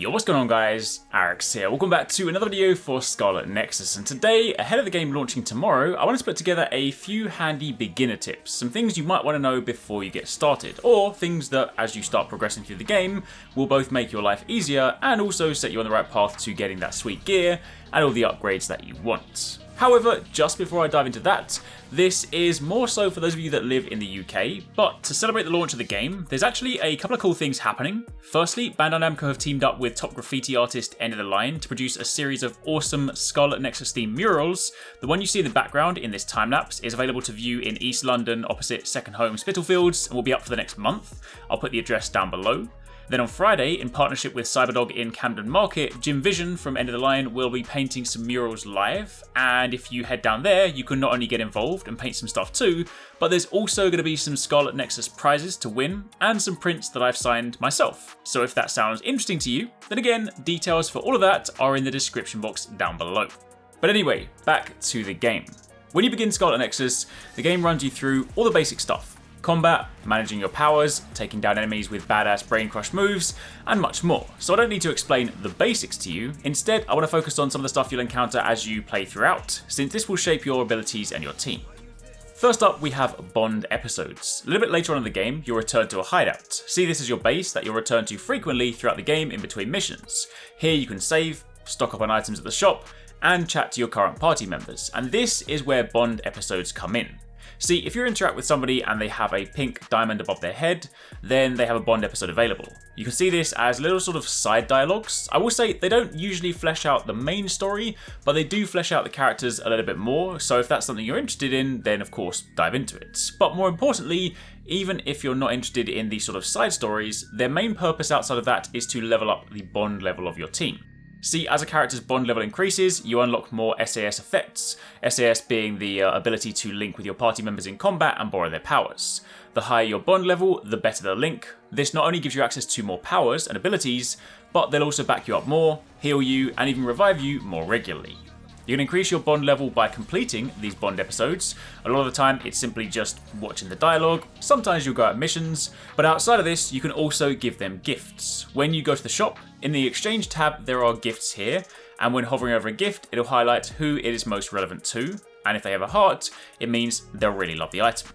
Yo, what's going on guys? Arekkz here. Welcome back to another video for SCARLET Nexus, and today, ahead of the game launching tomorrow, I wanted to put together a few handy beginner tips, some things you might want to know before you get started, or things that as you start progressing through the game will both make your life easier and also set you on the right path to getting that sweet gear and all the upgrades that you want. However, just before I dive into that, this is more so for those of you that live in the UK, but to celebrate the launch of the game, there's actually a couple of cool things happening. Firstly, Bandai Namco have teamed up with top graffiti artist End of the Line to produce a series of awesome SCARLET Nexus themed murals. The one you see in the background in this time-lapse is available to view in East London opposite Second Home Spitalfields and will be up for the next month. I'll put the address down below. Then on Friday, in partnership with Cyberdog in Camden Market, Jim Vision from End of the Line will be painting some murals live, and if you head down there, you can not only get involved and paint some stuff too, but there's also going to be some SCARLET Nexus prizes to win, and some prints that I've signed myself. So if that sounds interesting to you, then again, details for all of that are in the description box down below. But anyway, back to the game. When you begin SCARLET Nexus, the game runs you through all the basic stuff. Combat, managing your powers, taking down enemies with badass brain crush moves, and much more. So I don't need to explain the basics to you. Instead, I want to focus on some of the stuff you'll encounter as you play throughout, since this will shape your abilities and your team. First up, we have Bond episodes. A little bit later on in the game, you'll return to a hideout. See this as your base that you'll return to frequently throughout the game in between missions. Here you can save, stock up on items at the shop, and chat to your current party members. And this is where Bond episodes come in. See, if you interact with somebody and they have a pink diamond above their head, then they have a Bond episode available. You can see this as little sort of side dialogues. I will say they don't usually flesh out the main story, but they do flesh out the characters a little bit more, so if that's something you're interested in, then of course dive into it. But more importantly, even if you're not interested in these sort of side stories, their main purpose outside of that is to level up the Bond level of your team. See, as a character's Bond level increases, you unlock more SAS effects, SAS being the ability to link with your party members in combat and borrow their powers. The higher your Bond level, the better the link. This not only gives you access to more powers and abilities, but they'll also back you up more, heal you, and even revive you more regularly. You can increase your Bond level by completing these Bond episodes. A lot of the time it's simply just watching the dialogue, sometimes you'll go out missions, but outside of this you can also give them gifts. When you go to the shop, in the exchange tab there are gifts here, and when hovering over a gift it'll highlight who it is most relevant to, and if they have a heart, it means they'll really love the item.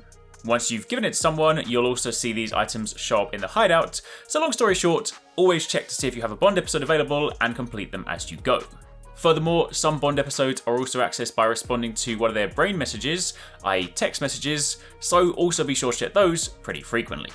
Once you've given it to someone, you'll also see these items show up in the hideout, so long story short, always check to see if you have a Bond episode available and complete them as you go. Furthermore, some Bond episodes are also accessed by responding to one of their brain messages, i.e. text messages, so also be sure to check those pretty frequently.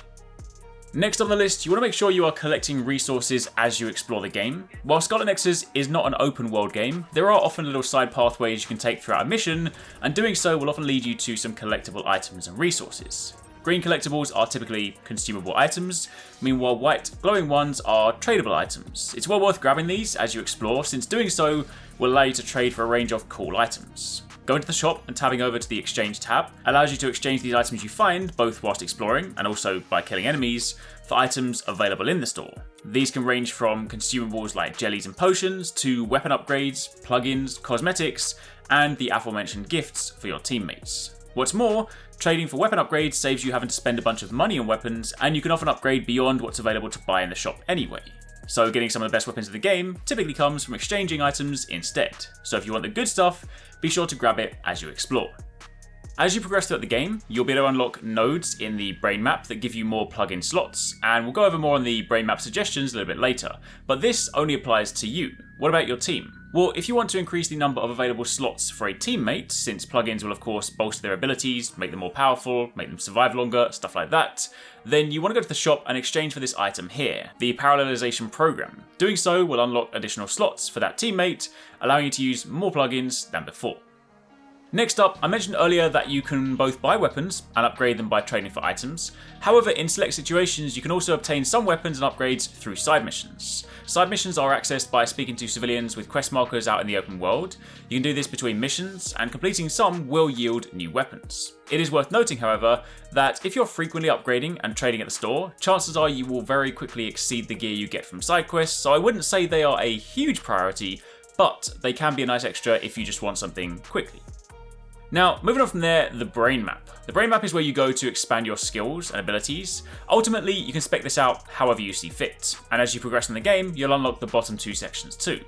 Next on the list, you want to make sure you are collecting resources as you explore the game. While SCARLET Nexus is not an open world game, there are often little side pathways you can take throughout a mission, and doing so will often lead you to some collectible items and resources. Green collectibles are typically consumable items, meanwhile white glowing ones are tradable items. It's well worth grabbing these as you explore, since doing so will allow you to trade for a range of cool items. Going to the shop and tabbing over to the exchange tab allows you to exchange these items you find, both whilst exploring and also by killing enemies, for items available in the store. These can range from consumables like jellies and potions, to weapon upgrades, plugins, cosmetics, and the aforementioned gifts for your teammates. What's more, trading for weapon upgrades saves you having to spend a bunch of money on weapons, and you can often upgrade beyond what's available to buy in the shop anyway. So getting some of the best weapons in the game typically comes from exchanging items instead. So if you want the good stuff, be sure to grab it as you explore. As you progress throughout the game, you'll be able to unlock nodes in the brain map that give you more plug-in slots, and we'll go over more on the brain map suggestions a little bit later, but this only applies to you. What about your team? Well, if you want to increase the number of available slots for a teammate, since plugins will of course bolster their abilities, make them more powerful, make them survive longer, stuff like that, then you want to go to the shop and exchange for this item here, the parallelization program. Doing so will unlock additional slots for that teammate, allowing you to use more plugins than before. Next up, I mentioned earlier that you can both buy weapons and upgrade them by trading for items. However, in select situations, you can also obtain some weapons and upgrades through side missions. Side missions are accessed by speaking to civilians with quest markers out in the open world. You can do this between missions, and completing some will yield new weapons. It is worth noting, however, that if you're frequently upgrading and trading at the store, chances are you will very quickly exceed the gear you get from side quests, so I wouldn't say they are a huge priority, but they can be a nice extra if you just want something quickly. Now, moving on from there, the brain map. The brain map is where you go to expand your skills and abilities. Ultimately, you can spec this out however you see fit, and as you progress in the game, you'll unlock the bottom 2 sections too.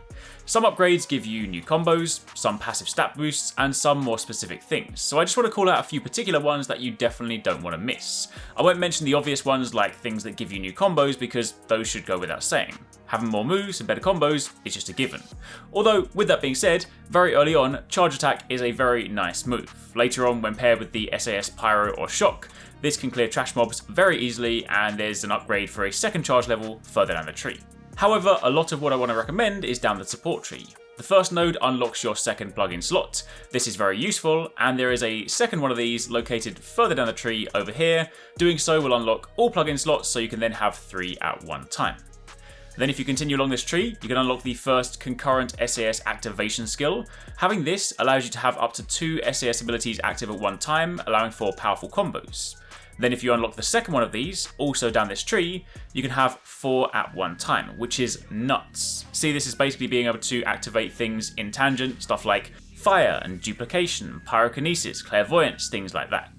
Some upgrades give you new combos, some passive stat boosts, and some more specific things, so I just want to call out a few particular ones that you definitely don't want to miss. I won't mention the obvious ones like things that give you new combos because those should go without saying. Having more moves and better combos is just a given. Although, with that being said, very early on, Charge Attack is a very nice move. Later on, when paired with the SAS Pyro or Shock, this can clear trash mobs very easily, and there's an upgrade for a second charge level further down the tree. However, a lot of what I want to recommend is down the support tree. The first node unlocks your second plugin slot. This is very useful, and there is a second one of these located further down the tree over here. Doing so will unlock all plugin slots, so you can then have 3 at one time. Then if you continue along this tree, you can unlock the first concurrent SAS activation skill. Having this allows you to have up to 2 SAS abilities active at one time, allowing for powerful combos. Then if you unlock the second one of these, also down this tree, you can have 4 at one time, which is nuts. See, this is basically being able to activate things in tangent, stuff like fire and duplication, pyrokinesis, clairvoyance, things like that.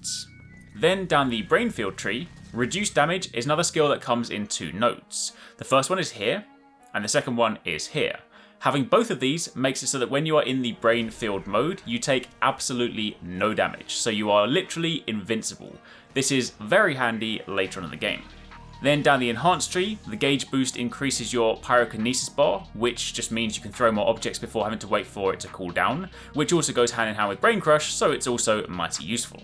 Then down the brainfield tree, reduced damage is another skill that comes in 2 nodes. The first one is here, and the second one is here. Having both of these makes it so that when you are in the brain field mode, you take absolutely no damage, so you are literally invincible. This is very handy later on in the game. Then down the enhanced tree, the gauge boost increases your pyrokinesis bar, which just means you can throw more objects before having to wait for it to cool down, which also goes hand in hand with brain crush, so it's also mighty useful.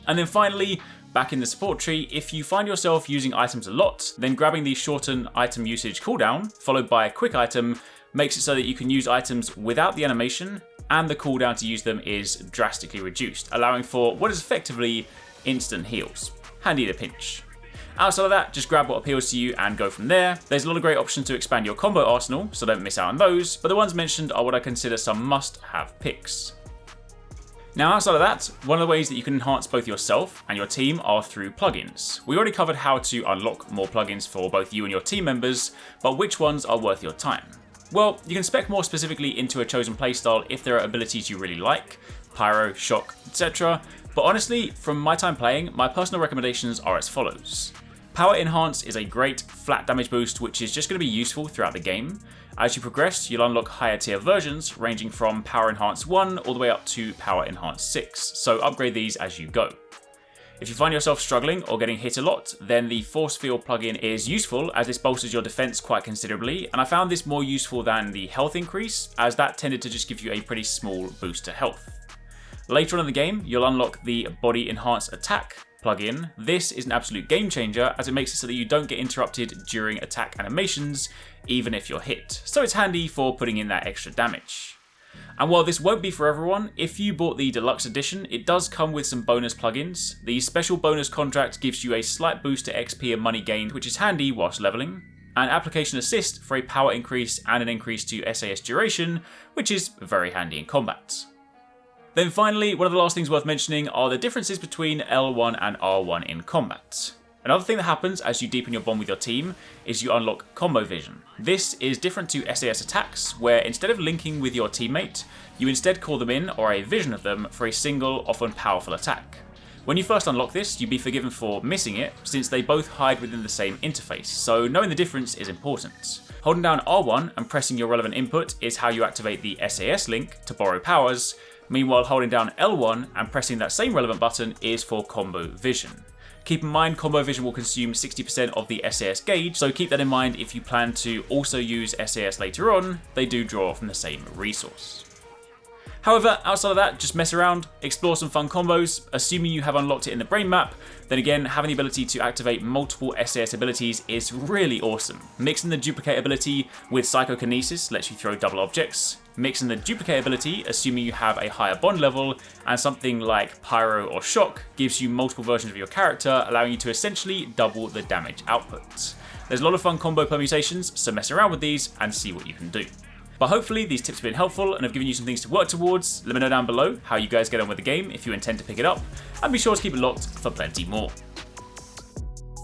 And then finally, back in the support tree, if you find yourself using items a lot, then grabbing the shorten item usage cooldown, followed by a quick item, makes it so that you can use items without the animation, and the cooldown to use them is drastically reduced, allowing for what is effectively instant heals. Handy in a pinch. Outside of that, just grab what appeals to you and go from there. There's a lot of great options to expand your combo arsenal, so don't miss out on those, but the ones mentioned are what I consider some must-have picks. Now outside of that, one of the ways that you can enhance both yourself and your team are through plugins. We already covered how to unlock more plugins for both you and your team members, but which ones are worth your time? Well, you can spec more specifically into a chosen playstyle if there are abilities you really like, pyro, shock, etc. But honestly, from my time playing, my personal recommendations are as follows. Power Enhance is a great flat damage boost which is just going to be useful throughout the game. As you progress, you'll unlock higher tier versions ranging from Power Enhance 1 all the way up to Power Enhance 6, so upgrade these as you go. If you find yourself struggling or getting hit a lot, then the Force Field plugin is useful as this bolsters your defense quite considerably, and I found this more useful than the health increase as that tended to just give you a pretty small boost to health. Later on in the game, you'll unlock the Body Enhance Attack plugin. This is an absolute game changer as it makes it so that you don't get interrupted during attack animations, even if you're hit. So it's handy for putting in that extra damage. And while this won't be for everyone, if you bought the deluxe edition, it does come with some bonus plugins. The special bonus contract gives you a slight boost to XP and money gained, which is handy whilst leveling. And application assist for a power increase and an increase to SAS duration, which is very handy in combat. Then finally, one of the last things worth mentioning are the differences between L1 and R1 in combat. Another thing that happens as you deepen your bond with your team is you unlock combo vision. This is different to SAS attacks, where instead of linking with your teammate, you instead call them in or a vision of them for a single, often powerful attack. When you first unlock this, you'd be forgiven for missing it, since they both hide within the same interface, so knowing the difference is important. Holding down R1 and pressing your relevant input is how you activate the SAS link to borrow powers, meanwhile holding down L1 and pressing that same relevant button is for combo vision. Keep in mind, combo vision will consume 60% of the SAS gauge, so keep that in mind if you plan to also use SAS later on, they do draw from the same resource. However, outside of that, just mess around, explore some fun combos, assuming you have unlocked it in the brain map. Then again, having the ability to activate multiple SAS abilities is really awesome. Mixing the duplicate ability with psychokinesis lets you throw double objects. Mixing the duplicate ability, assuming you have a higher bond level, and something like pyro or shock gives you multiple versions of your character, allowing you to essentially double the damage output. There's a lot of fun combo permutations, so mess around with these and see what you can do. But hopefully these tips have been helpful and have given you some things to work towards. Let me know down below how you guys get on with the game if you intend to pick it up, and be sure to keep it locked for plenty more.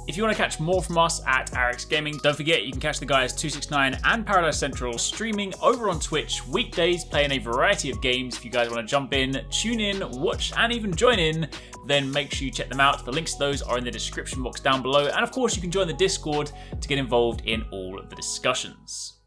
If you want to catch more from us at Arekkz Gaming, don't forget you can catch the guys TwoSixNine and Paradise Central streaming over on Twitch weekdays, playing a variety of games. If you guys want to jump in, tune in, watch, and even join in, then make sure you check them out. The links to those are in the description box down below, and of course you can join the Discord to get involved in all of the discussions.